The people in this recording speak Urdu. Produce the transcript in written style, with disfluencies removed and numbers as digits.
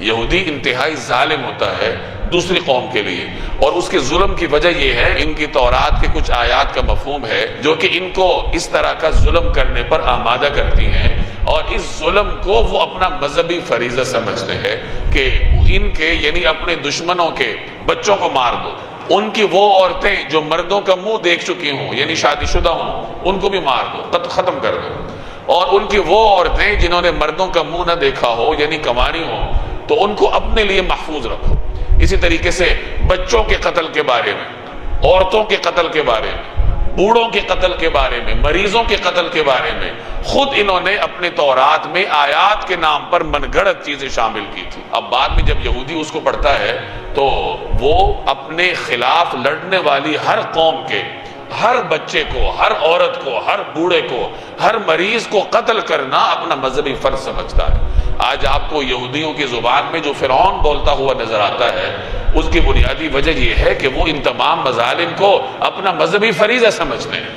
یہودی انتہائی ظالم ہوتا ہے دوسری قوم کے لیے، اور اس کے ظلم کی وجہ یہ ہے ان کی تورات کے کچھ آیات کا مفہوم ہے جو کہ ان کو اس طرح کا ظلم کرنے پر آمادہ کرتی ہیں، اور اس ظلم کو وہ اپنا مذہبی فریضہ سمجھتے ہیں کہ ان کے یعنی اپنے دشمنوں کے بچوں کو مار دو، ان کی وہ عورتیں جو مردوں کا منہ دیکھ چکی ہوں یعنی شادی شدہ ہوں ان کو بھی مار دو، ختم کر دو، اور ان کی وہ عورتیں جنہوں نے مردوں کا منہ نہ دیکھا ہو یعنی کماری ہو تو ان کو اپنے لیے محفوظ رکھو۔ اسی طریقے سے بچوں کے قتل کے بارے میں، عورتوں کے قتل کے بارے میں، بوڑھوں کے قتل کے بارے میں، مریضوں کے قتل کے بارے میں خود انہوں نے اپنے تورات میں آیات کے نام پر من گھڑت چیزیں شامل کی تھی۔ اب بعد میں جب یہودی اس کو پڑھتا ہے تو وہ اپنے خلاف لڑنے والی ہر قوم کے ہر بچے کو، ہر عورت کو، ہر بوڑھے کو، ہر مریض کو قتل کرنا اپنا مذہبی فرض سمجھتا ہے۔ آج آپ کو یہودیوں کی زبان میں جو فرعون بولتا ہوا نظر آتا ہے اس کی بنیادی وجہ یہ ہے کہ وہ ان تمام مظالم کو اپنا مذہبی فریضہ سمجھتے ہیں۔